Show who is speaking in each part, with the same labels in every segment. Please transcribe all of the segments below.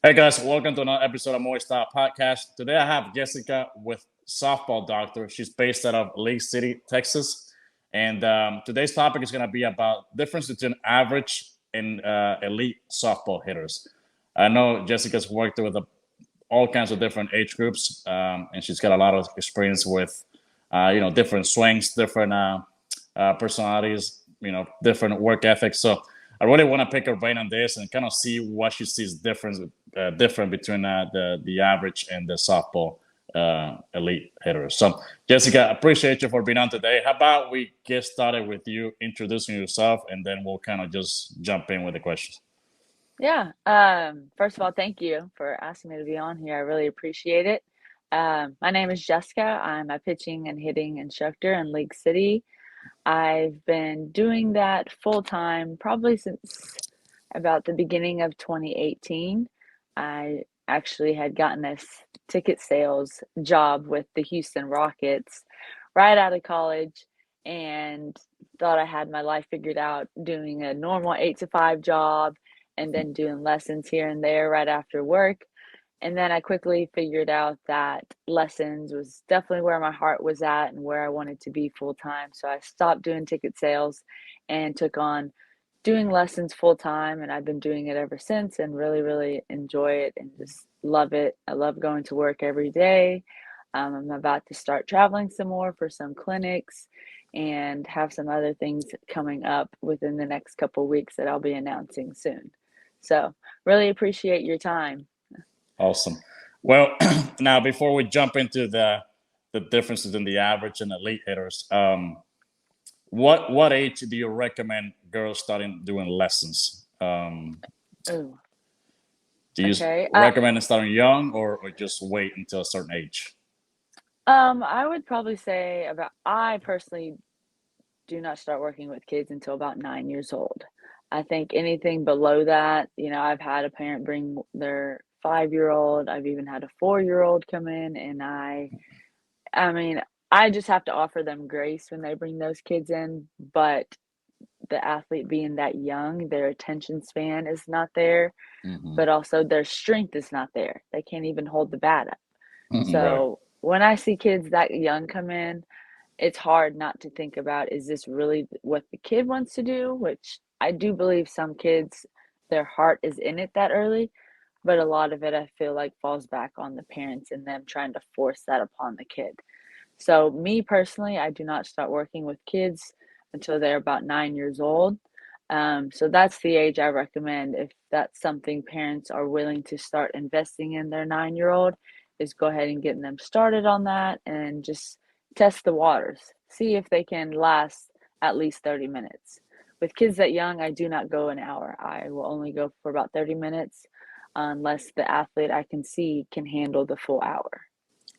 Speaker 1: Hey guys, welcome to another episode of Moy Style podcast. Today I have Jessica with Softball Doctor. She's based out of Lake City, Texas. And today's topic is going to be about difference between average and elite softball hitters. I know Jessica's worked with all kinds of different age groups, and she's got a lot of experience with, different swings, different personalities, different work ethics. So I really want to pick her brain on this and kind of see what she sees different between the average and the softball elite hitters. So, Jessica, appreciate you for being on today. How about we get started with you introducing yourself, and then we'll kind of just jump in with the questions.
Speaker 2: Yeah. First of all, thank you for asking me to be on here. I really appreciate it. My name is Jessica. I'm a pitching and hitting instructor in Lake City. I've been doing that full time probably since about the beginning of 2018. I actually had gotten a ticket sales job with the Houston Rockets right out of college and thought I had my life figured out doing a normal 8 to 5 job and then doing lessons here and there right after work. And then I quickly figured out that lessons was definitely where my heart was at and where I wanted to be full time. So I stopped doing ticket sales and took on doing lessons full time. And I've been doing it ever since and really, really enjoy it and just love it. I love going to work every day. I'm about to start traveling some more for some clinics and have some other things coming up within the next couple weeks that I'll be announcing soon. So, really appreciate your time.
Speaker 1: Awesome. Well, now before we jump into the differences in the average and elite hitters, what age do you recommend girls starting doing lessons?
Speaker 2: Oh,
Speaker 1: Do you
Speaker 2: okay.
Speaker 1: recommend starting young or just wait until a certain age?
Speaker 2: I would probably say I personally do not start working with kids until about 9 years old. I think anything below that, I've had a parent bring their 5 year old. I've even had a 4 year old come in, and I mean, I just have to offer them grace when they bring those kids in. But the athlete being that young, their attention span is not there,
Speaker 1: Mm-hmm.
Speaker 2: but also their strength is not there. They can't even hold the bat up.
Speaker 1: Right.
Speaker 2: So when I see kids that young come in, it's hard not to think about, is this really what the kid wants to do? Which I do believe some kids, their heart is in it that early, but a lot of it I feel like falls back on the parents and them trying to force that upon the kid. So, me personally, I do not start working with kids until they're about 9 years old. So, that's the age I recommend if that's something parents are willing to start investing in their 9 year old, is go ahead and getting them started on that and just test the waters. See if they can last at least 30 minutes. With kids that young, I do not go an hour. I will only go for about 30 minutes unless the athlete I can see can handle the full hour.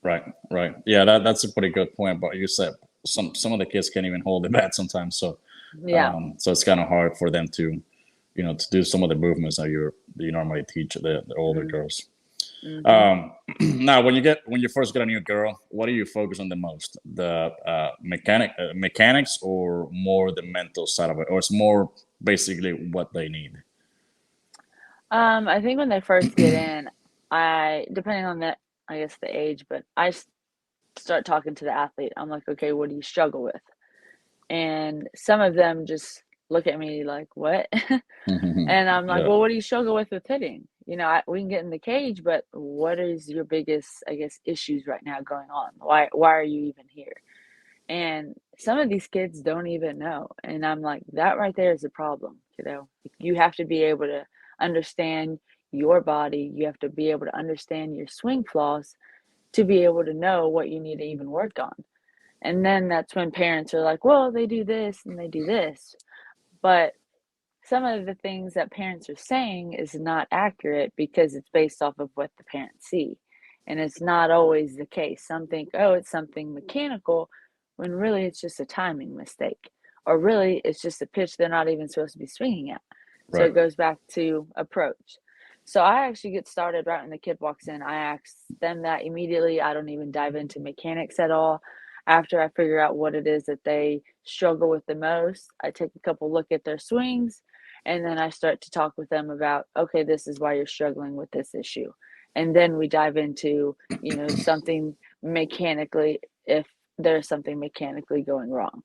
Speaker 1: Right. Right. Yeah, that's a pretty good point. But you said some of the kids can't even hold the bat sometimes, so
Speaker 2: Yeah.
Speaker 1: so it's kind of hard for them to to do some of the movements that you normally teach the older
Speaker 2: Mm-hmm.
Speaker 1: girls.
Speaker 2: Mm-hmm.
Speaker 1: Now, when you first get a new girl, what do you focus on the most? The mechanics, or more the mental side of it, or it's more basically what they need.
Speaker 2: I think when they first get in, depending on I guess the age, but start talking to the athlete. I'm like, okay, what do you struggle with? And some of them just look at me like, what? And I'm like,
Speaker 1: Yeah.
Speaker 2: well, what do you struggle with hitting? We can get in the cage, but what is your biggest, I guess, issues right now going on? Why are you even here? And some of these kids don't even know. And I'm like, that right there is a problem. You have to be able to understand your body. You have to be able to understand your swing flaws to be able to know what you need to even work on. And then that's when parents are like, well, they do this and they do this. But some of the things that parents are saying is not accurate because it's based off of what the parents see. And it's not always the case. Some think, oh, it's something mechanical, when really it's just a timing mistake. Or really it's just a pitch they're not even supposed to be swinging at. So
Speaker 1: Right.
Speaker 2: it goes back to approach. So I actually get started right when the kid walks in. I ask them that immediately. I don't even dive into mechanics at all. After I figure out what it is that they struggle with the most, I take a couple look at their swings, And then I start to talk with them about, okay, this is why you're struggling with this issue. And then we dive into, something mechanically, if there's something mechanically going wrong.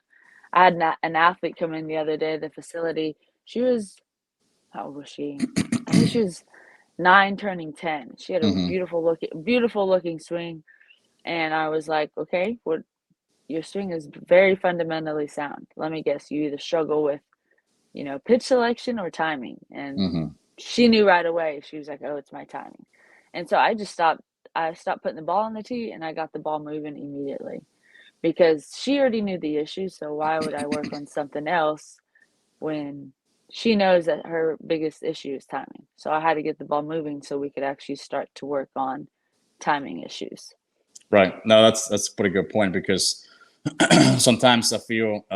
Speaker 2: I had an athlete come in the other day at the facility. She was, how old was she? I think she was 9 turning 10. She had a
Speaker 1: Mm-hmm.
Speaker 2: beautiful looking swing. And I was like, okay, what, your swing is very fundamentally sound. Let me guess, you either struggle with, pitch selection or timing. And
Speaker 1: Mm-hmm.
Speaker 2: she knew right away. She was like, oh, it's my timing. And so I stopped putting the ball on the tee and I got the ball moving immediately because she already knew the issue. So why would I work on something else when she knows that her biggest issue is timing? So I had to get the ball moving so we could actually start to work on timing issues.
Speaker 1: Right. No, that's a pretty good point because sometimes I feel,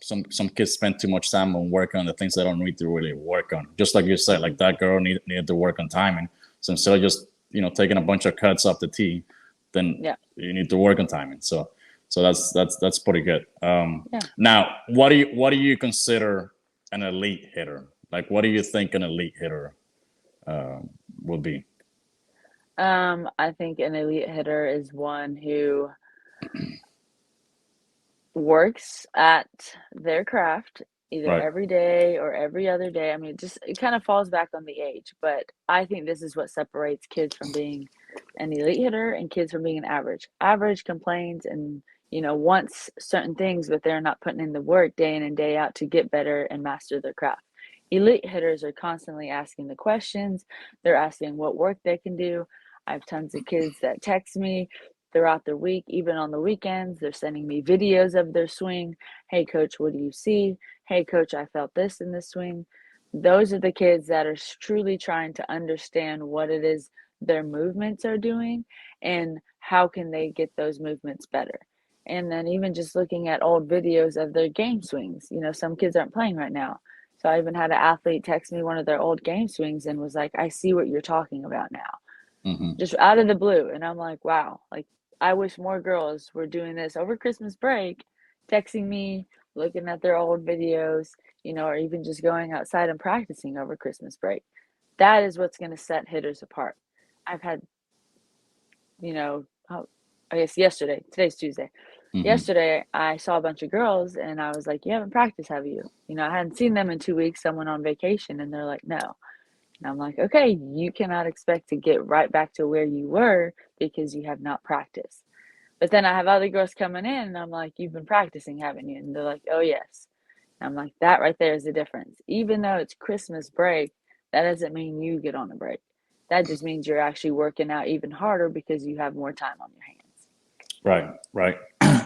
Speaker 1: some kids spend too much time on work on the things they don't need to really work on. Just like you said,
Speaker 2: Mm-hmm.
Speaker 1: like that girl needed to work on timing. So instead of just taking a bunch of cuts off the tee, then
Speaker 2: Yeah.
Speaker 1: you need to work on timing. So that's pretty good.
Speaker 2: Yeah.
Speaker 1: Now, what do you consider an elite hitter? Like, what do you think an elite hitter would be?
Speaker 2: I think an elite hitter is one who works at their craft either
Speaker 1: Right.
Speaker 2: every day or every other day. I mean, it kind of falls back on the age, but I think this is what separates kids from being an elite hitter and kids from being an average. Average complains and, wants certain things, but they're not putting in the work day in and day out to get better and master their craft. Elite hitters are constantly asking the questions. They're asking what work they can do. I have tons of kids that text me throughout the week, even on the weekends. They're sending me videos of their swing. Hey, coach, what do you see? Hey, coach, I felt this in the swing. Those are the kids that are truly trying to understand what it is their movements are doing and how can they get those movements better. And then even just looking at old videos of their game swings. Some kids aren't playing right now. So I even had an athlete text me one of their old game swings and was like, I see what you're talking about now,
Speaker 1: Mm-hmm.
Speaker 2: just out of the blue. And I'm like, wow, like I wish more girls were doing this over Christmas break, texting me, looking at their old videos, or even just going outside and practicing over Christmas break. That is what's going to set hitters apart. I've had, oh, I guess yesterday, today's Tuesday.
Speaker 1: Mm-hmm.
Speaker 2: Yesterday, I saw a bunch of girls and I was like, you haven't practiced, have you? I hadn't seen them in 2 weeks. Someone on vacation. And they're like, no. And I'm like, okay, you cannot expect to get right back to where you were because you have not practiced. But then I have other girls coming in and I'm like, you've been practicing, haven't you? And they're like, oh, yes. And I'm like, that right there is the difference. Even though it's Christmas break, that doesn't mean you get on a break. That just means you're actually working out even harder because you have more time on your hands.
Speaker 1: Right, right.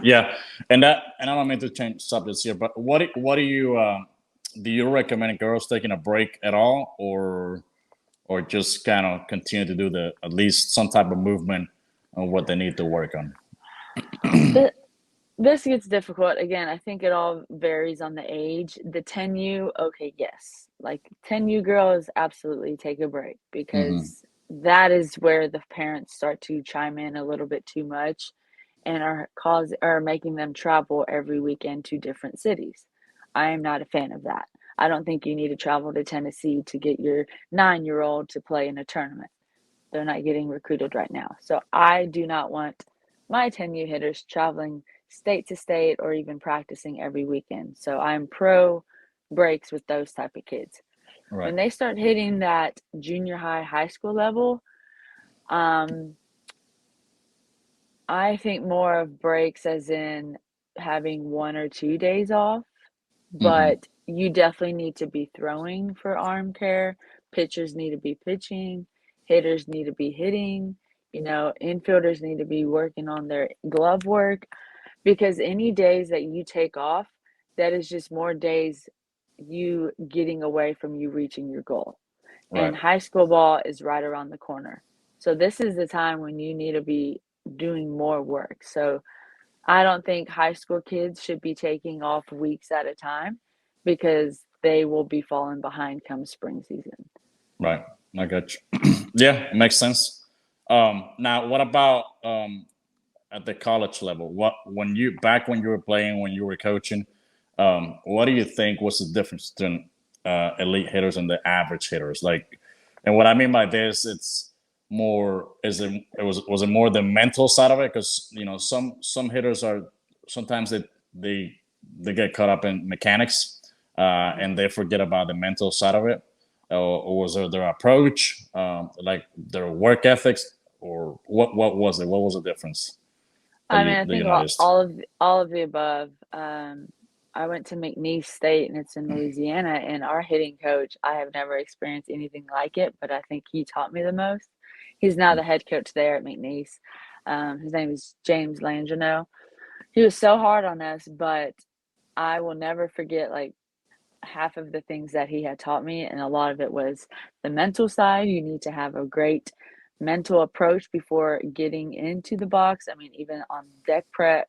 Speaker 1: Yeah, and I don't mean to change subjects here, but what do you recommend girls taking a break at all, or just kind of continue to do the at least some type of movement on what they need to work on?
Speaker 2: But this gets difficult. Again, I think it all varies on the age. The 10U, okay, yes. Like 10U girls absolutely take a break
Speaker 1: Mm-hmm.
Speaker 2: because that is where the parents start to chime in a little bit too much and are making them travel every weekend to different cities. I am not a fan of that. I don't think you need to travel to Tennessee to get your 9-year-old to play in a tournament. They're not getting recruited right now. So I do not want my 10U hitters traveling state to state or even practicing every weekend. So I'm pro breaks with those type of kids.
Speaker 1: Right.
Speaker 2: When they start hitting that junior high, high school level, um, I think more of breaks as in having 1 or 2 days off,
Speaker 1: Mm-hmm.
Speaker 2: but you definitely need to be throwing for arm care. Pitchers need to be pitching. Hitters need to be hitting. Infielders need to be working on their glove work because any days that you take off, that is just more days you getting away from you reaching your goal.
Speaker 1: Right.
Speaker 2: And high school ball is right around the corner. So this is the time when you need to be doing more work. So I don't think high school kids should be taking off weeks at a time because they will be falling behind come spring season.
Speaker 1: Right. I got you. Yeah, makes sense. Now, what about at the college level? When you were playing, when you were coaching, what do you think was the difference between elite hitters and the average hitters. Like, and what I mean by this, it's more is was it more the mental side of it? Because some hitters are sometimes they they get caught up in mechanics and they forget about the mental side of it. Or was it their approach, like their work ethics, or what was it? What was the difference that
Speaker 2: I mean,
Speaker 1: you
Speaker 2: I
Speaker 1: that you
Speaker 2: think
Speaker 1: noticed?
Speaker 2: all of the above. I went to McNeese State, and it's in Louisiana. And our hitting coach, I have never experienced anything like it, but I think he taught me the most. He's now the head coach there at McNeese. His name is James Langino. He was so hard on us, but I will never forget like half of the things that he had taught me, and a lot of it was the mental side. You need to have a great mental approach before getting into the box. I mean, even on deck prep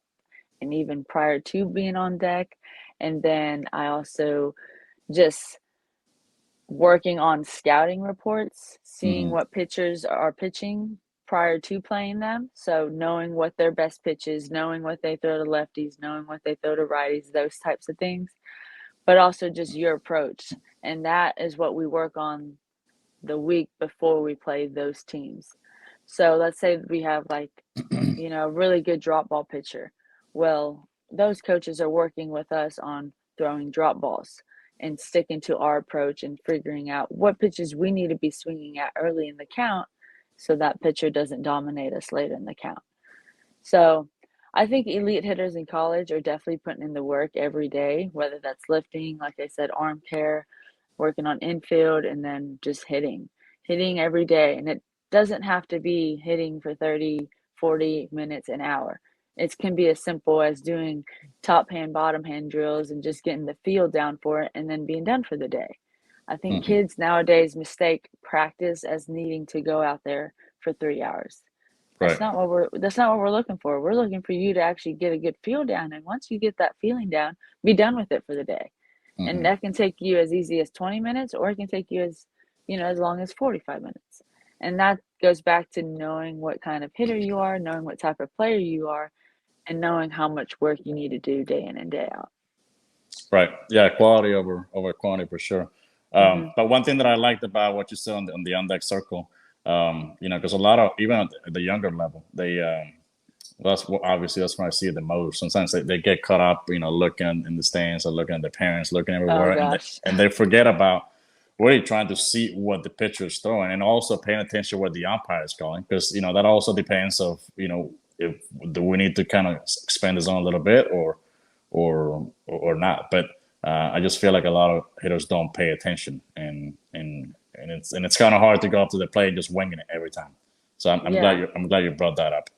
Speaker 2: and even prior to being on deck. And then I also just working on scouting reports, seeing
Speaker 1: Mm-hmm.
Speaker 2: what pitchers are pitching prior to playing them. So knowing what their best pitch is, knowing what they throw to lefties, knowing what they throw to righties, those types of things, but also just your approach. And that is what we work on the week before we play those teams. So let's say we have like, a really good drop ball pitcher. Well, those coaches are working with us on throwing drop balls and sticking to our approach and figuring out what pitches we need to be swinging at early in the count so that pitcher doesn't dominate us later in the count. So I think elite hitters in college are definitely putting in the work every day, whether that's lifting, like I said, arm care, working on infield, and then just hitting every day. And it doesn't have to be hitting for 30, 40 minutes, an hour. It can be as simple as doing top hand, bottom hand drills and just getting the feel down for it and then being done for the day. I think
Speaker 1: Mm-hmm.
Speaker 2: kids nowadays mistake practice as needing to go out there for 3 hours.
Speaker 1: Right.
Speaker 2: That's not what we're looking for. We're looking for you to actually get a good feel down, and once you get that feeling down, be done with it for the day. And
Speaker 1: Mm-hmm.
Speaker 2: that can take you as easy as 20 minutes, or it can take you as long as 45 minutes. And that goes back to knowing what kind of hitter you are, knowing what type of player you are, and knowing how much work you need to do day in and day out.
Speaker 1: Right. Yeah, quality over quantity for sure.
Speaker 2: Hmm.
Speaker 1: But one thing that I liked about what you said on the on deck circle, because a lot of even at the younger level, they obviously that's when I see it the most. Sometimes they get caught up, looking in the stands or looking at their parents, looking
Speaker 2: Oh
Speaker 1: everywhere,
Speaker 2: gosh.
Speaker 1: and they forget about really trying to see what the pitcher is throwing, and also paying attention where the umpire is going, because that also depends of if do we need to kind of expand the zone a little bit or not. But I just feel like a lot of hitters don't pay attention, and it's kind of hard to go up to the plate just winging it every time. So
Speaker 2: Yeah.
Speaker 1: I'm glad you brought that up.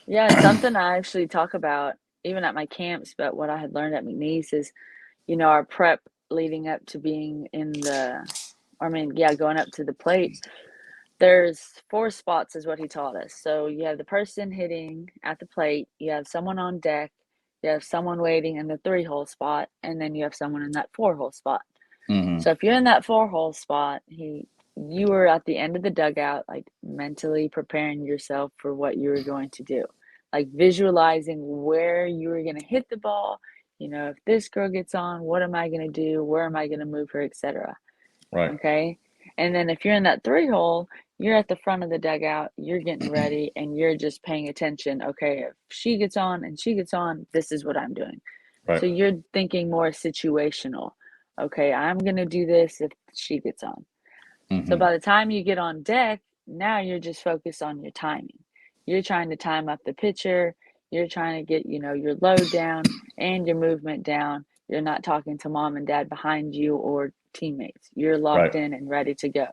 Speaker 2: Yeah, it's something I actually talk about even at my camps, but what I had learned at McNeese is, our prep leading up to being going up to the plate. There's four spots, is what he taught us. So you have the person hitting at the plate, you have someone on deck, you have someone waiting in the 3-hole spot, and then you have someone in that 4-hole spot.
Speaker 1: Hmm.
Speaker 2: So if you're in that 4-hole spot, you were at the end of the dugout, like mentally preparing yourself for what you were going to do, like visualizing where you were going to hit the ball. If this girl gets on, what am I going to do? Where am I going to move her, etc.
Speaker 1: Right.
Speaker 2: Okay. And then if you're in that 3-hole, you're at the front of the dugout, you're getting ready, and you're just paying attention. Okay, if she gets on and she gets on, this is what I'm doing.
Speaker 1: Right.
Speaker 2: So you're thinking more situational. Okay, I'm going to do this if she gets on. So
Speaker 1: Hmm.
Speaker 2: by the time you get on deck, now you're just focused on your timing. You're trying to time up the pitcher. You're trying to get, your load down and your movement down. You're not talking to mom and dad behind you or teammates. You're
Speaker 1: Right.
Speaker 2: locked in and ready to go.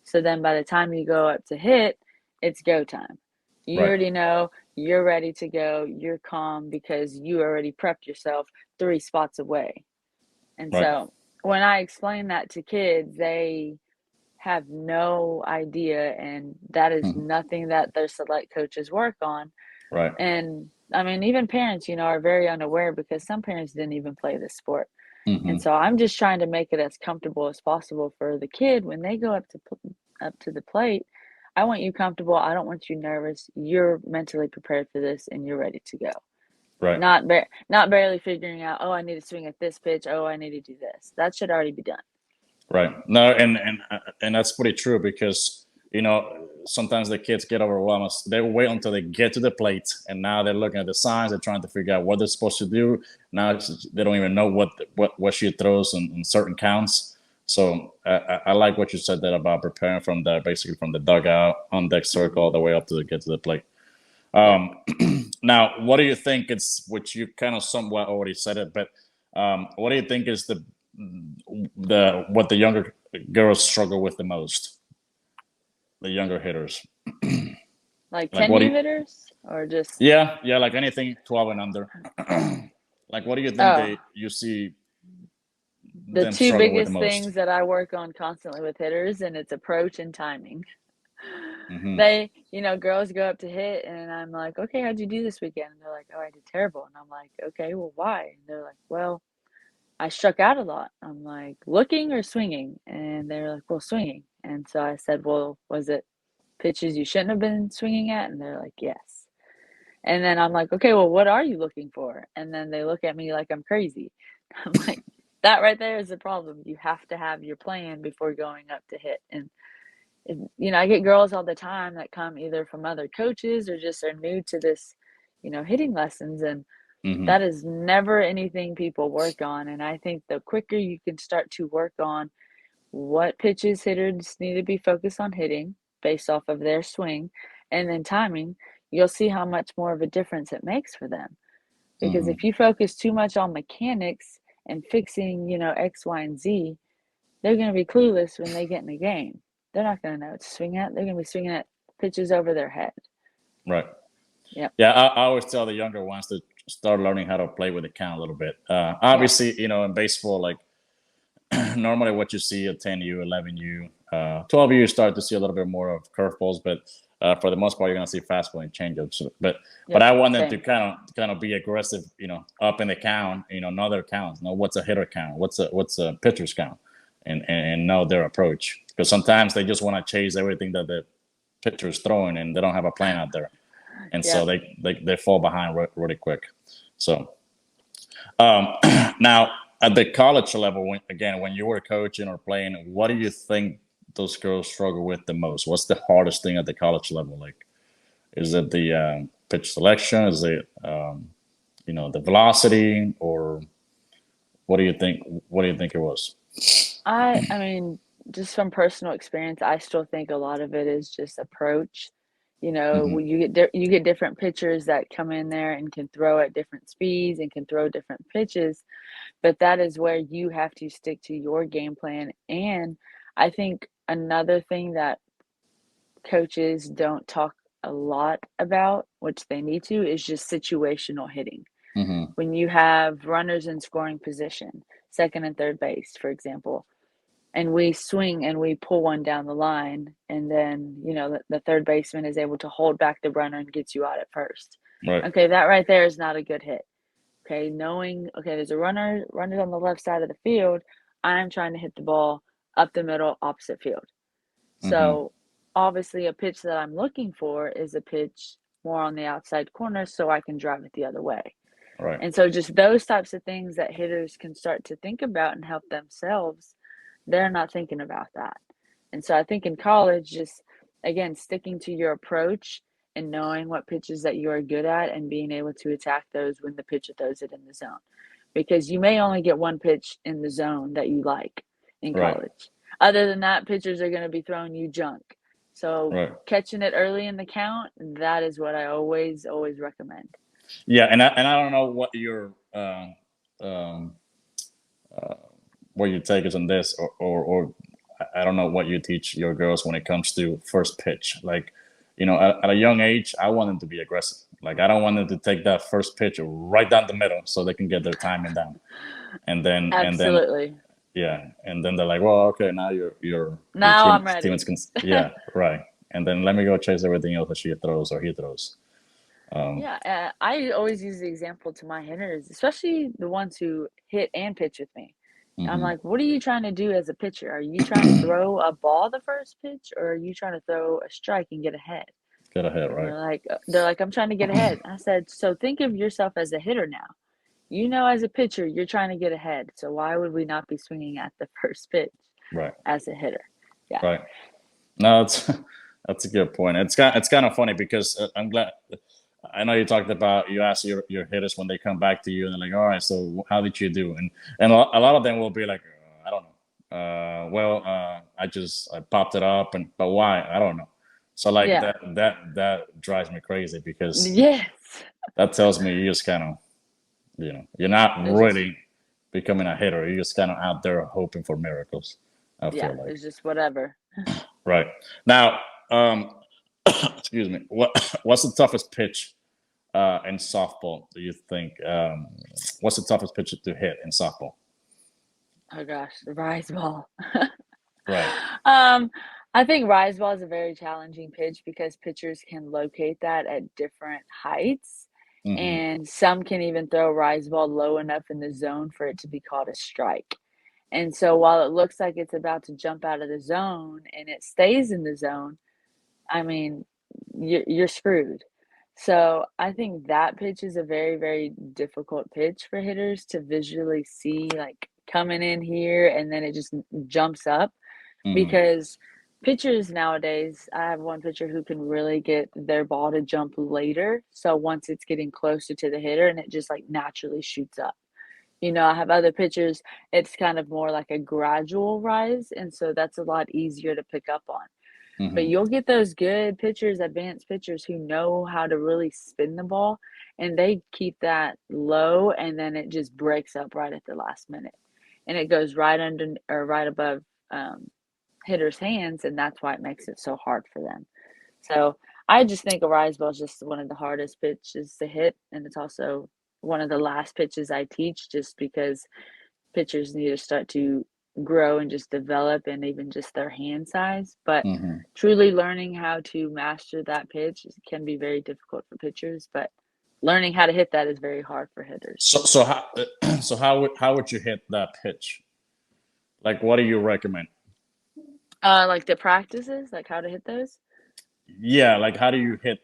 Speaker 2: So then by the time you go up to hit, it's go time. You
Speaker 1: Right.
Speaker 2: already know you're ready to go. You're calm because you already prepped yourself 3 spots away. And
Speaker 1: Right.
Speaker 2: so when I explain that to kids, they have no idea, and that is
Speaker 1: Hmm.
Speaker 2: nothing that their select coaches work on.
Speaker 1: Right.
Speaker 2: And I mean, even parents, are very unaware because some parents didn't even play this sport. And
Speaker 1: Hmm.
Speaker 2: so I'm just trying to make it as comfortable as possible for the kid when they go up to the plate. I want you comfortable. I don't want you nervous. You're mentally prepared for this and you're ready to go.
Speaker 1: Right.
Speaker 2: Not barely figuring out, oh, I need to swing at this pitch. Oh, I need to do this. That should already be done.
Speaker 1: Right. No, and that's pretty true because sometimes the kids get overwhelmed. They wait until they get to the plate, and now they're looking at the signs. They're trying to figure out what they're supposed to do. Now they don't even know what she throws in certain counts. So I like what you said there about preparing from basically from the dugout on deck circle
Speaker 2: Hmm.
Speaker 1: all the way up to get to the plate.
Speaker 2: Yep.
Speaker 1: Um, Now, what do you think? It's which you kind of somewhat already said it, but what do you think is the what the younger girls struggle with the most? The younger hitters,
Speaker 2: Like
Speaker 1: like what do
Speaker 2: 10U
Speaker 1: you?
Speaker 2: hitters or just,
Speaker 1: Yeah, like anything 12 and under. Like what do you think
Speaker 2: oh,
Speaker 1: you see
Speaker 2: the
Speaker 1: them
Speaker 2: two
Speaker 1: struggle with the
Speaker 2: biggest
Speaker 1: most?
Speaker 2: things that I work on constantly with hitters, and it's approach and timing.
Speaker 1: Hmm.
Speaker 2: Girls go up to hit, and I'm like, okay, how'd you do this weekend? And they're like, oh, I did terrible. And I'm like, okay, well, why? And they're like, well, I struck out a lot. I'm like, looking or swinging? And they're like, well, swinging. And so I said, well, was it pitches you shouldn't have been swinging at? And they're like, yes. And then I'm like, okay, well, what are you looking for? And then they look at me like I'm crazy. I'm like, that right there is the problem. You have to have your plan before going up to hit. And I get girls all the time that come either from other coaches or just are new to this, hitting lessons. And that
Speaker 1: Hmm.
Speaker 2: is never anything people work on. And I think the quicker you can start to work on what pitches hitters need to be focused on hitting based off of their swing and then timing, you'll see how much more of a difference it makes for them. Because
Speaker 1: Hmm.
Speaker 2: if you focus too much on mechanics and fixing, X, Y, and Z, they're going to be clueless when they get in the game. They're not going to know what to swing at. They're going to be swinging at pitches over their head.
Speaker 1: Right.
Speaker 2: Yep.
Speaker 1: Yeah, I always tell the younger ones to start learning how to play with the count a little bit.
Speaker 2: Yep.
Speaker 1: Obviously, in baseball, like normally what you see at 10U, 11U, 12U, you start to see a little bit more of curveballs, but for the most part, you're going to see fastball and changeups. But
Speaker 2: Yep.
Speaker 1: I want them to
Speaker 2: Same.
Speaker 1: kind of be aggressive, up in the count, know their counts, know what's a hitter count, what's a pitcher's count, and know their approach. Because sometimes they just want to chase everything that the pitcher is throwing, and they don't have a plan out there, and so
Speaker 2: Yep.
Speaker 1: they fall behind really quick. So um, now, at the college level, when you were coaching or playing, what do you think those girls struggle with the most? What's the hardest thing at the college level? Like, is it the pitch selection? Is it the velocity, or what do you think? What do you think it was?
Speaker 2: I mean, just from personal experience, I still think a lot of it is just approach.
Speaker 1: Hmm.
Speaker 2: When you get different pitchers that come in there and can throw at different speeds and can throw different pitches, but that is where you have to stick to your game plan. And I think another thing that coaches don't talk a lot about, which they need to, is just situational hitting.
Speaker 1: Hmm.
Speaker 2: When you have runners in scoring position, second and third base, for example, and we swing and we pull one down the line, and then the third baseman is able to hold back the runner and gets you out at first.
Speaker 1: Right.
Speaker 2: Okay, that right there is not a good hit. Okay, knowing, okay, there's a runner on the left side of the field, I'm trying to hit the ball up the middle opposite field.
Speaker 1: Hmm.
Speaker 2: So obviously a pitch that I'm looking for is a pitch more on the outside corner so I can drive it the other way.
Speaker 1: Right.
Speaker 2: And so just those types of things that hitters can start to think about and help themselves, they're not thinking about that. And so I think in college, just again, sticking to your approach and knowing what pitches that you are good at and being able to attack those when the pitcher throws it in the zone. Because you may only get one pitch in the zone that you like in
Speaker 1: Right.
Speaker 2: college. Other than that, pitchers are going to be throwing you junk. So
Speaker 1: Right.
Speaker 2: catching it early in the count, that is what I always, always recommend.
Speaker 1: Yeah, and I don't know um, uh, what your take is on this, or I don't know what you teach your girls when it comes to first pitch. Like, at a young age, I want them to be aggressive. Like, I don't want them to take that first pitch right down the middle so they can get their timing down, and then
Speaker 2: Absolutely.
Speaker 1: yeah, and then they're like, well, okay, now your
Speaker 2: Now I'm
Speaker 1: teammates
Speaker 2: ready.
Speaker 1: can, yeah, right, and then let me go chase everything else that she throws or he throws. Um,
Speaker 2: Yeah, I always use the example to my hitters, especially the ones who hit and pitch with me. I'm
Speaker 1: mhm.
Speaker 2: like, what are you trying to do as a pitcher? Are you trying to throw a ball the first pitch, or are you trying to throw a strike and get ahead?
Speaker 1: Get ahead,
Speaker 2: And
Speaker 1: right?
Speaker 2: they're like, I'm trying to get ahead. I said, so think of yourself as a hitter now. As a pitcher, you're trying to get ahead. So why would we not be swinging at the first pitch?
Speaker 1: Right.
Speaker 2: as a hitter. Yeah.
Speaker 1: Right. No, that's that's a good point. It's kind of funny because I'm glad. I know you talked about you ask your hitters when they come back to you and they're like, all right, so how did you do? And a lot of them will be like, I don't know. I popped it up, and but why? I don't know. So like
Speaker 2: Yeah.
Speaker 1: that drives me crazy because
Speaker 2: Yes.
Speaker 1: that tells me you just kind of you're not
Speaker 2: It's just,
Speaker 1: really becoming a hitter. You're just kind of out there hoping for miracles. I
Speaker 2: yeah,
Speaker 1: feel like.
Speaker 2: it's just whatever.
Speaker 1: Right. Now, excuse me. What's the toughest pitch in softball? Do you think? What's the toughest pitch to hit in softball?
Speaker 2: Oh gosh, the rise ball.
Speaker 1: Right.
Speaker 2: Um, I think rise ball is a very challenging pitch because pitchers can locate that at different heights,
Speaker 1: Hmm.
Speaker 2: and some can even throw a rise ball low enough in the zone for it to be called a strike. And so while it looks like it's about to jump out of the zone and it stays in the zone, I mean, you're screwed. So I think that pitch is a very, very difficult pitch for hitters to visually see, like coming in here and then it just jumps up
Speaker 1: Hmm.
Speaker 2: because pitchers nowadays, I have one pitcher who can really get their ball to jump later. So once it's getting closer to the hitter and it just like naturally shoots up. I have other pitchers, it's kind of more like a gradual rise. And so that's a lot easier to pick up on. But
Speaker 1: Hmm.
Speaker 2: you'll get those good pitchers, advanced pitchers who know how to really spin the ball and they keep that low and then it just breaks up right at the last minute. And it goes right under or right above um, hitters' hands, and that's why it makes it so hard for them. So I just think a rise ball is just one of the hardest pitches to hit, and it's also one of the last pitches I teach just because pitchers need to start to grow and just develop and even just their hand size. But
Speaker 1: Hmm.
Speaker 2: truly learning how to master that pitch can be very difficult for pitchers, but learning how to hit that is very hard for hitters.
Speaker 1: So how so how would you hit that pitch? Like, what do you recommend?
Speaker 2: Like the practices, like how to hit those.
Speaker 1: Yeah, like how do you hit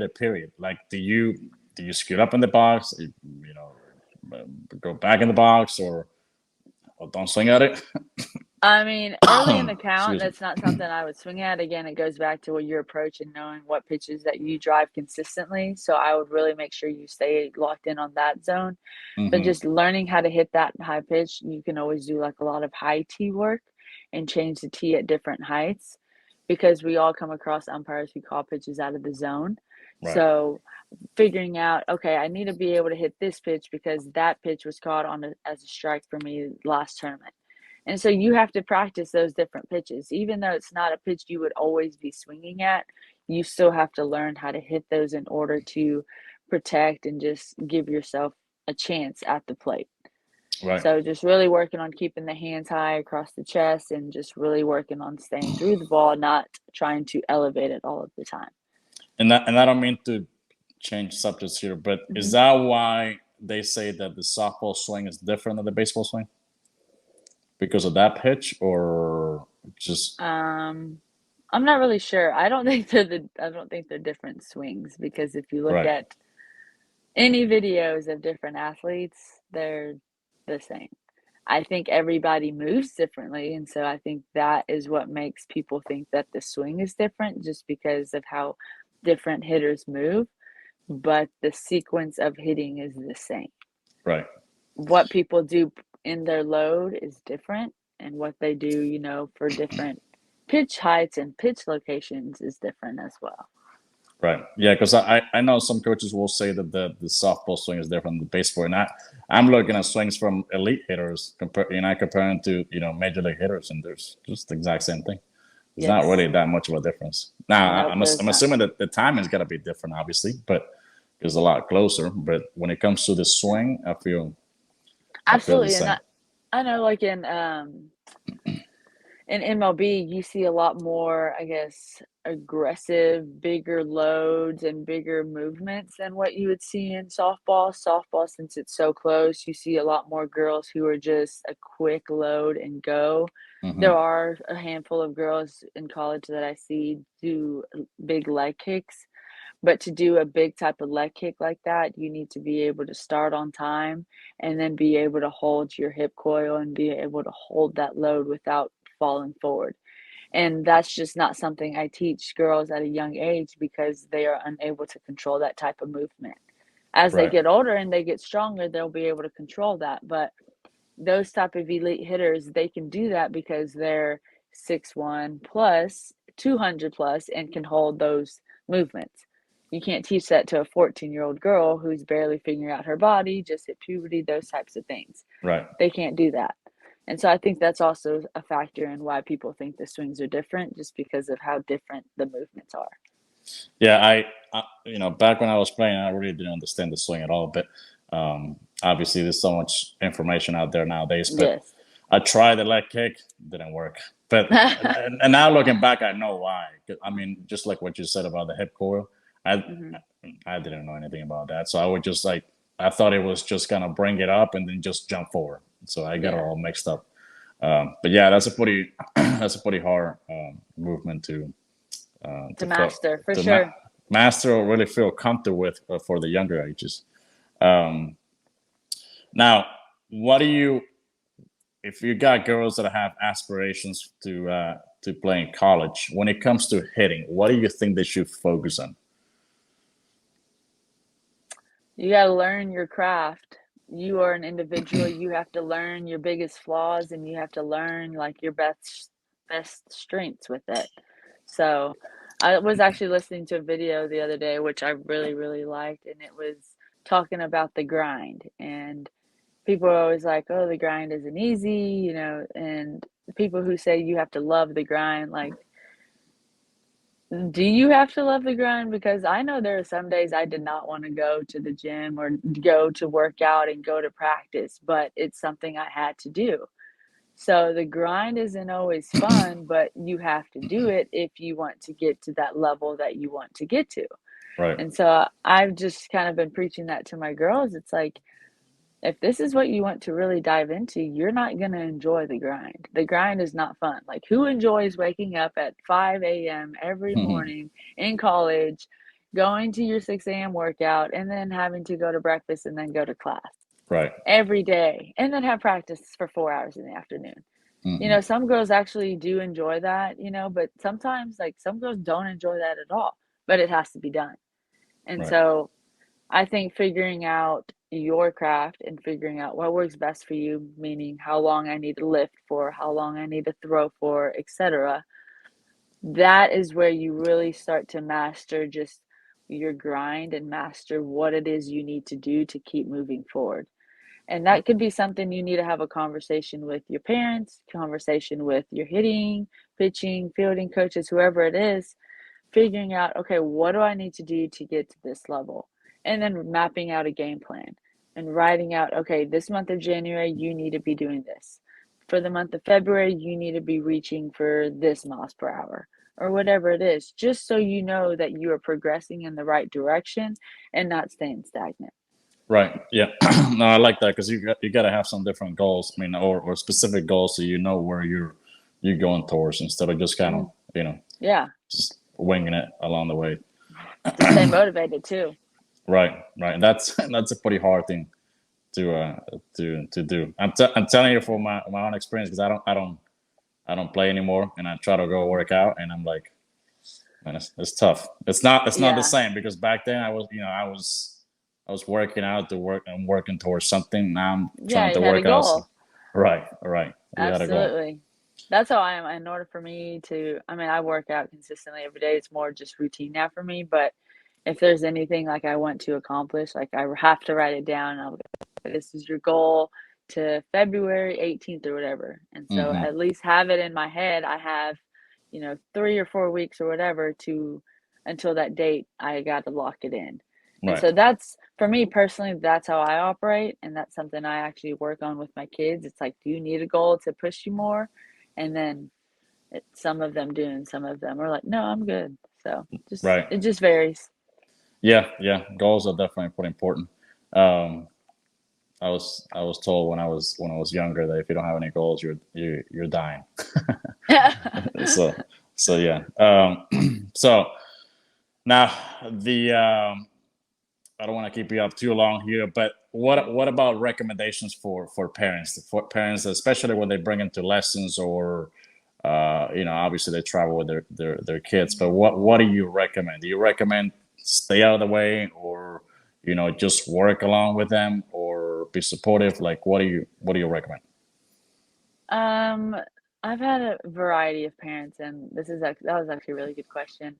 Speaker 1: a period? Like, do you scoot up in the box? Go back in the box, or don't swing at it.
Speaker 2: I mean, early in the count,
Speaker 1: Excuse me.
Speaker 2: that's not something I would swing at. Again, it goes back to what your approach and knowing what pitches that you drive consistently. So I would really make sure you stay locked in on that zone. But
Speaker 1: Hmm.
Speaker 2: just learning how to hit that high pitch, you can always do like a lot of high tee work and change the tee at different heights because we all come across umpires who call pitches out of the zone.
Speaker 1: Right.
Speaker 2: So figuring out, okay, I need to be able to hit this pitch because that pitch was caught as a strike for me last tournament. And so you have to practice those different pitches. Even though it's not a pitch you would always be swinging at, you still have to learn how to hit those in order to protect and just give yourself a chance at the plate.
Speaker 1: Right.
Speaker 2: So just really working on keeping the hands high across the chest and just really working on staying through the ball, not trying to elevate it all of the time.
Speaker 1: And I don't mean to change subjects here, but is
Speaker 2: Mm-hmm.
Speaker 1: that why they say that the softball swing is different than the baseball swing? Because of that pitch, or just
Speaker 2: Um, I'm not really sure. I don't think they're different swings because if you look
Speaker 1: right?
Speaker 2: at any videos of different athletes, they're the same. I think everybody moves differently, and so I think that is what makes people think that the swing is different just because of how different hitters move, but the sequence of hitting is the same.
Speaker 1: Right.
Speaker 2: What people do in their load is different, and what they do, for different pitch heights and pitch locations is different as well.
Speaker 1: Right. Yeah, because I know some coaches will say that the softball swing is different than the baseball, and I'm looking at swings from elite hitters, comparing to major league hitters, and there's just the exact same thing. There's not
Speaker 2: Yes.
Speaker 1: really that much of a difference. Now,
Speaker 2: Nope, there's
Speaker 1: I'm
Speaker 2: not.
Speaker 1: assuming that the timing's got to be different, obviously, but it's a lot closer. But when it comes to the swing, I feel the
Speaker 2: Absolutely, and
Speaker 1: same.
Speaker 2: I know, like in MLB, you see a lot more, I guess, aggressive, bigger loads and bigger movements than what you would see in softball. Softball, since it's so close, you see a lot more girls who are just a quick load and go. There
Speaker 1: Hmm.
Speaker 2: are a handful of girls in college that I see do big leg kicks, but to do a big type of leg kick like that, you need to be able to start on time and then be able to hold your hip coil and be able to hold that load without falling forward. And that's just not something I teach girls at a young age because they are unable to control that type of movement. As they
Speaker 1: Right.
Speaker 2: get older and they get stronger, they'll be able to control that. But those type of elite hitters, they can do that because they're 6'1" plus, 200 plus, and can hold those movements. You can't teach that to a 14-year-old girl who's barely figuring out her body, just hit puberty, those types of things.
Speaker 1: Right.
Speaker 2: They can't do that. And so I think that's also a factor in why people think the swings are different, just because of how different the movements are.
Speaker 1: Yeah, back when I was playing, I really didn't understand the swing at all. But obviously, there's so much information out there nowadays. But
Speaker 2: Yes.
Speaker 1: I tried the leg kick, didn't work. But and now looking back, I know why. I mean, just like what you said about the hip coil, I
Speaker 2: Mhm.
Speaker 1: I didn't know anything about that. So I would just I thought it was just gonna bring it up and then just jump forward. So I got it
Speaker 2: Yeah.
Speaker 1: all mixed up. But yeah, that's a pretty that's a pretty hard movement
Speaker 2: To
Speaker 1: to feel,
Speaker 2: master, for
Speaker 1: to
Speaker 2: sure.
Speaker 1: master or really feel comfortable with for the younger ages. Um, Now, what do you if you got girls that have aspirations to play in college? When it comes to hitting, what do you think they should focus on?
Speaker 2: You got to learn your craft. You are an individual. You have to learn your biggest flaws and you have to learn like your best strengths with it. So, I was actually listening to a video the other day which I really really liked, and it was talking about the grind. And people are always like, "Oh, the grind isn't easy," and people who say you have to love the grind, like, do you have to love the grind? Because I know there are some days I did not want to go to the gym or go to work out and go to practice, but it's something I had to do. So the grind isn't always fun, but you have to do it if you want to get to that level that you want to get to.
Speaker 1: Right,
Speaker 2: And so I've just kind of been preaching that to my girls. It's like, if this is what you want to really dive into, you're not going to enjoy the grind. The grind is not fun. Like, who enjoys waking up at 5 a.m. every morning in college, going to your 6 a.m. workout, and then having to go to breakfast and then go to class
Speaker 1: right,
Speaker 2: every day, and then have practice for 4 hours in the afternoon?
Speaker 1: hmm
Speaker 2: Some girls actually do enjoy that, but sometimes, like, some girls don't enjoy that at all, but it has to be done. And
Speaker 1: right,
Speaker 2: so I think figuring out your craft and figuring out what works best for you, meaning how long I need to lift for, how long I need to throw for, etc. That is where you really start to master just your grind and master what it is you need to do to keep moving forward. And that could be something you need to have a conversation with your parents, conversation with your hitting, pitching, fielding coaches, whoever it is, figuring out, okay, what do I need to do to get to this level? And then mapping out a game plan and writing out, okay, this month of January, you need to be doing this. For the month of February, you need to be reaching for this miles per hour or whatever it is, just so you know that you are progressing in the right direction and not staying stagnant.
Speaker 1: right. Yeah, no, I like that because you got to have some different goals. I mean, or specific goals so you know where you're going towards instead of just kind of
Speaker 2: Mm, yeah,
Speaker 1: just winging it along the way.
Speaker 2: to stay motivated too.
Speaker 1: Right, right. And that's that's a pretty hard thing to do. I'm telling you from my own experience because I don't play anymore, and I try to go
Speaker 2: Mhm.
Speaker 1: work out, and I'm like, man, it's tough. It's not the
Speaker 2: Yeah,
Speaker 1: same because back then I was working out to work and working towards something. Now I'm
Speaker 2: yeah,
Speaker 1: trying to
Speaker 2: you had a
Speaker 1: work out.
Speaker 2: goal.
Speaker 1: Right, right. You gotta go.
Speaker 2: Absolutely. That's how I am. In order for me to, I mean, I work out consistently every day. It's more just routine now for me. But if there's anything like I want to accomplish, like I have to write it down. And I'll go, this is your goal to February 18th or whatever. And so
Speaker 1: Hmm.
Speaker 2: at least have it in my head. I have, 3 or 4 weeks or whatever to until that date. I got to lock it in. And
Speaker 1: Right,
Speaker 2: so that's for me personally, that's how I operate. And that's something I actually work on with my kids. It's like, do you need a goal to push you more? And then some of them do, and some of them are like, no, I'm good. So
Speaker 1: right.
Speaker 2: it just varies.
Speaker 1: Yeah, yeah. Goals are definitely pretty important. Um, I was told when I was younger that if you don't have any goals, you're dying. so so yeah. So now the I don't want to keep you up too long here, but what about recommendations for parents, especially when they bring into lessons or Obviously they travel with their kids. But what do you recommend? Do you recommend stay out of the way, or just work along with them, or be supportive? Like, what do you recommend?
Speaker 2: Um, I've had a variety of parents, and that was actually a really good question.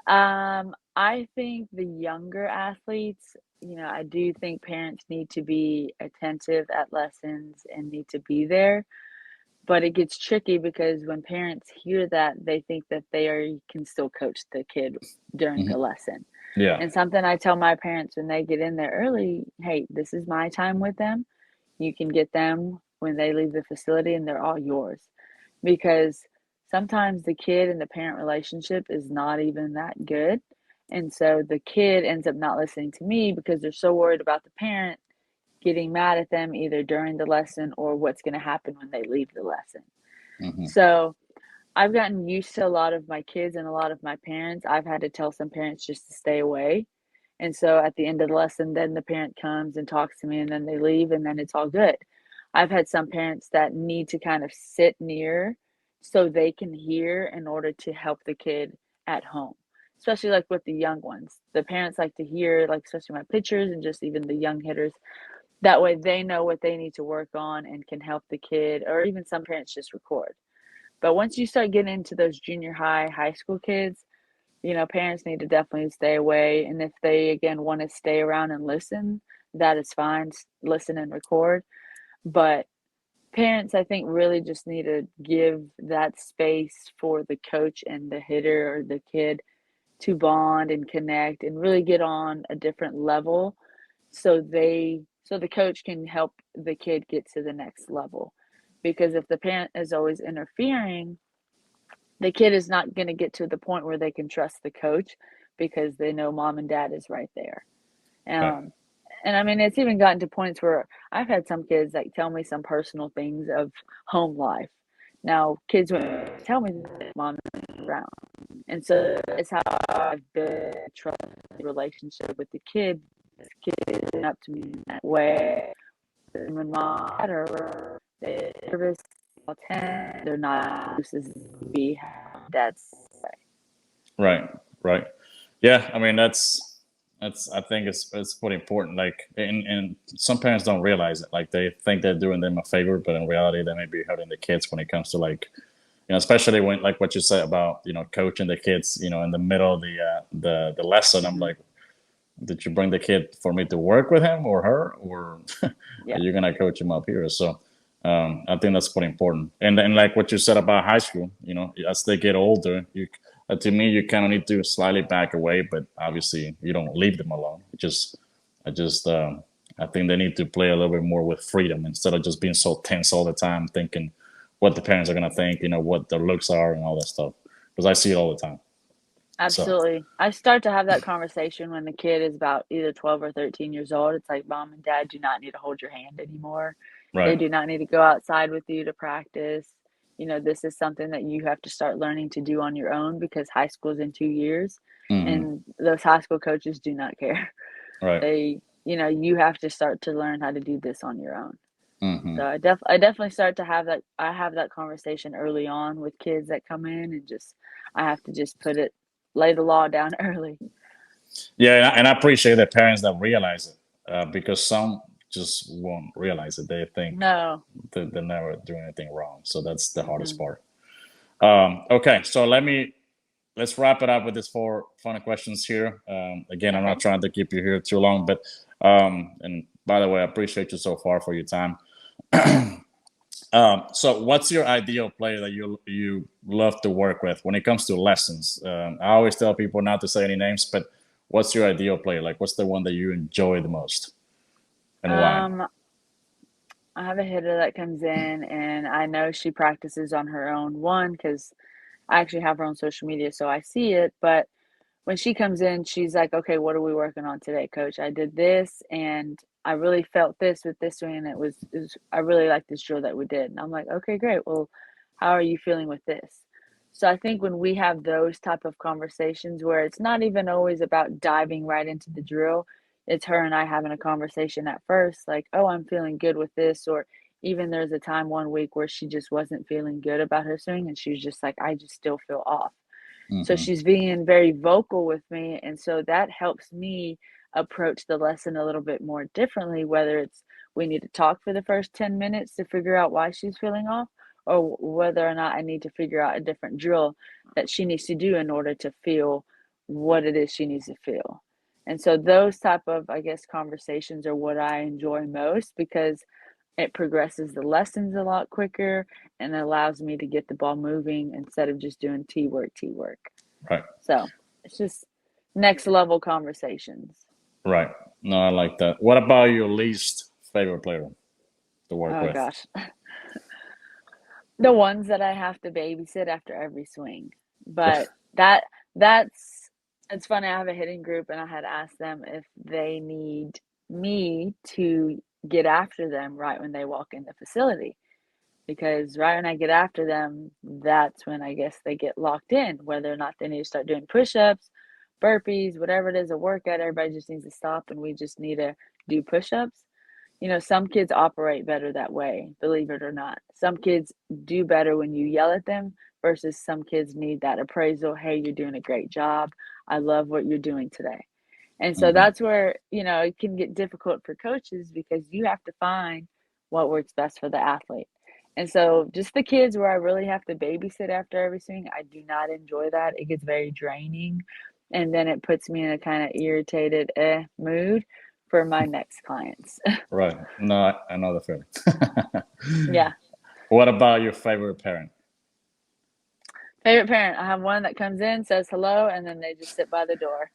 Speaker 2: I think the younger athletes, I do think parents need to be attentive at lessons and need to be there. But it gets tricky because when parents hear that, they think that can still coach the kid during
Speaker 1: Hmm.
Speaker 2: a lesson.
Speaker 1: Yeah.
Speaker 2: And something I tell my parents when they get in there early, hey, this is my time with them. You can get them when they leave the facility and they're all yours. Because sometimes the kid and the parent relationship is not even that good. And so the kid ends up not listening to me because they're so worried about the parent getting mad at them either during the lesson or what's going to happen when they leave the lesson.
Speaker 1: Hmm.
Speaker 2: So I've gotten used to a lot of my kids and a lot of my parents. I've had to tell some parents just to stay away. And so at the end of the lesson, then the parent comes and talks to me and then they leave and then it's all good. I've had some parents that need to kind of sit near so they can hear in order to help the kid at home, especially like with the young ones. The parents like to hear, like, especially my pitchers and just even the young hitters. That way they know what they need to work on and can help the kid, or even some parents just record. But once you start getting into those junior high, high school kids, parents need to definitely stay away. And if they, again, want to stay around and listen, that is fine. Listen and record. But parents, I think, really just need to give that space for the coach and the hitter or the kid to bond and connect and really get on a different level so the coach can help the kid get to the next level. Because if the parent is always interfering, the kid is not going to get to the point where they can trust the coach because they know mom and dad is right there.
Speaker 1: Right.
Speaker 2: Um, and I mean, it's even gotten to points where I've had some kids like tell me some personal things of home life. Now, kids would tell me that mom is around. And so it's how I've built a trust relationship with the kid. This kid is up to me in that way. And when mom had her, they're nervous, all 10, they're not used to be dad's way.
Speaker 1: Right. Right. Yeah. I mean, that's I think it's pretty important. Like, and some parents don't realize it. Like, they think they're doing them a favor, but in reality, they may be hurting the kids when it comes to, like, especially when, like, what you said about coaching the kids, in the middle of the lesson. I'm
Speaker 2: Mm-hmm.
Speaker 1: like, did you bring the kid for me to work with him or her, or are
Speaker 2: Yeah,
Speaker 1: you gonna coach him up here? So I think that's pretty important. And like what you said about high school, as they get older, to me you kind of need to slightly back away, but obviously you don't leave them alone. I just I think they need to play a little bit more with freedom instead of just being so tense all the time, thinking what the parents are gonna think, what their looks are and all that stuff. Because I see it all the time. So
Speaker 2: absolutely. I start to have that conversation when the kid is about either 12 or 13 years old. It's like, mom and dad do not need to hold your hand anymore. They
Speaker 1: right.
Speaker 2: do not need to go outside with you to practice. This is something that you have to start learning to do on your own because high school's in 2 years
Speaker 1: Hmm.
Speaker 2: and those high school coaches do not care.
Speaker 1: Right.
Speaker 2: You have to start to learn how to do this on your own.
Speaker 1: Hmm.
Speaker 2: So I definitely start to have that. I have that conversation early on with kids that come in, and just I have to just lay the law down early.
Speaker 1: Yeah, and I appreciate that parents that realize it, because some just won't realize it. They think
Speaker 2: No.
Speaker 1: that they're never doing anything wrong. So that's the hardest
Speaker 2: Hmm.
Speaker 1: part. Okay, so let's wrap it up with these four final questions here. Again, I'm not
Speaker 2: Okay.
Speaker 1: trying to keep you here too long, but and by the way, I appreciate you so far for your time. So, what's your ideal player that you love to work with when it comes to lessons? I always tell people not to say any names, but what's your ideal player? Like, what's the one that you enjoy the most, and why?
Speaker 2: Um, I have a hitter that comes in, and I know she practices on her own one because I actually have her on social media, so I see it. But when she comes in, she's like, "Okay, what are we working on today, coach? I did this and I really felt this with this one and it was I really like this drill that we did." And I'm like, "Okay, great. Well, how are you feeling with this?" So I think when we have those type of conversations where it's not even always about diving right into the drill, it's her and I having a conversation at first, like, "Oh, I'm feeling good with this," or even there's a time one week where she just wasn't feeling good about her swing, and she was just like, I just still feel off. So
Speaker 1: Mm-hmm.
Speaker 2: she's being very vocal with me, and so that helps me approach the lesson a little bit more differently, whether it's we need to talk for the first 10 minutes to figure out why she's feeling off, or whether or not I need to figure out a different drill that she needs to do in order to feel what it is she needs to feel. And so those type of, I guess, conversations are what I enjoy most because it progresses the lessons a lot quicker and allows me to get the ball moving instead of just doing T work, T work.
Speaker 1: Right.
Speaker 2: So it's just next level conversations.
Speaker 1: Right. No, I like that. What about your least favorite player to work
Speaker 2: Oh
Speaker 1: with?
Speaker 2: gosh. The ones that I have to babysit after every swing. But that's it's funny. I have a hitting group and I had asked them if they need me to get after them right when they walk in the facility. Because right when I get after them, that's when I guess they get locked in, whether or not they need to start doing push-ups, burpees, whatever it is, a workout, everybody just needs to stop and we just need to do push-ups. Some kids operate better that way, believe it or not. Some kids do better when you yell at them versus some kids need that appraisal. Hey, you're doing a great job. I love what you're doing today. And so
Speaker 1: Mm-hmm.
Speaker 2: that's where, it can get difficult for coaches because you have to find what works best for the athlete. And so just the kids where I really have to babysit after every swing, I do not enjoy that. It gets very draining. And then it puts me in a kind of irritated mood for my next clients.
Speaker 1: Right. No, I know the feeling.
Speaker 2: Yeah.
Speaker 1: What about your favorite parent?
Speaker 2: Favorite parent. I have one that comes in, says hello, and then they just sit by the door.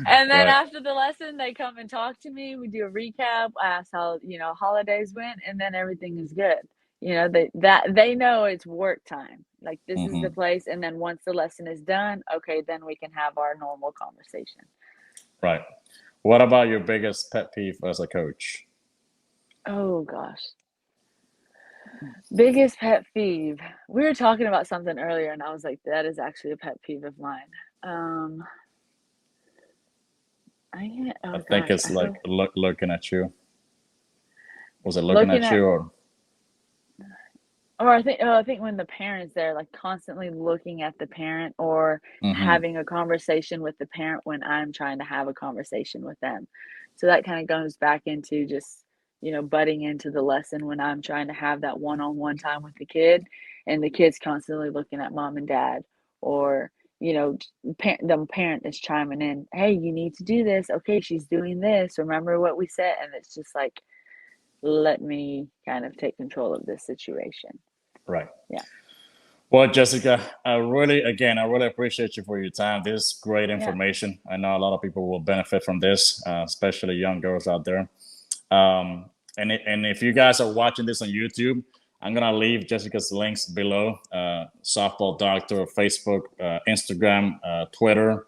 Speaker 2: And then
Speaker 1: Right.
Speaker 2: after the lesson, they come and talk to me. We do a recap. I ask how, holidays went, and then everything is good. They know it's work time. Like this is the
Speaker 1: Mm-hmm.
Speaker 2: place, and then once the lesson is done, okay, then we can have our normal conversation.
Speaker 1: Right. What about your biggest pet peeve as a coach?
Speaker 2: Oh gosh. Biggest pet peeve. We were talking about something earlier, and I was like, that is actually a pet peeve of mine. Um,
Speaker 1: I
Speaker 2: oh
Speaker 1: think
Speaker 2: gosh,
Speaker 1: it's
Speaker 2: I
Speaker 1: like
Speaker 2: feel
Speaker 1: looking at you. Was it looking
Speaker 2: looking
Speaker 1: at you
Speaker 2: at,
Speaker 1: or?
Speaker 2: or I think when the parents there, like constantly looking at the parent or
Speaker 1: Mm-hmm.
Speaker 2: having a conversation with the parent when I'm trying to have a conversation with them. So that kind of goes back into just, butting into the lesson when I'm trying to have that one-on-one time with the kid and the kid's constantly looking at mom and dad or, the parent is chiming in, hey, you need to do this. Okay, she's doing this. Remember what we said? And it's just like, let me kind of take control of this situation.
Speaker 1: Right.
Speaker 2: Yeah.
Speaker 1: Well, Jessica, I really appreciate you for your time. This is great
Speaker 2: Yeah.
Speaker 1: information. I know a lot of people will benefit from this, especially young girls out there. And if you guys are watching this on YouTube, I'm gonna leave Jessica's links below. Softball Doctor, Facebook, Instagram, Twitter.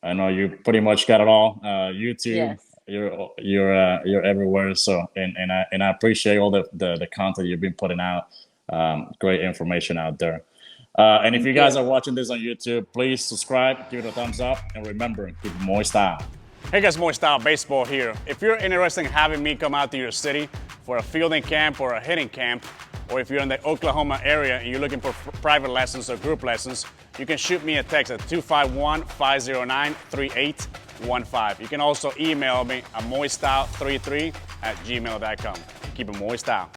Speaker 1: I know you pretty much got it all. YouTube,
Speaker 2: Yes.
Speaker 1: you're everywhere. So and I appreciate all the content you've been putting out. Great information out there. And if
Speaker 2: Thank
Speaker 1: you guys
Speaker 2: you.
Speaker 1: are watching this on YouTube, please subscribe, give it a thumbs up, and remember, keep it Moy Style. Hey guys, Moy Style Baseball here. If you're interested in having me come out to your city for a fielding camp or a hitting camp, or if you're in the Oklahoma area and you're looking for private lessons or group lessons, you can shoot me a text at 251-509-3815. You can also email me at moystyle33@gmail.com. Keep it Moy Style.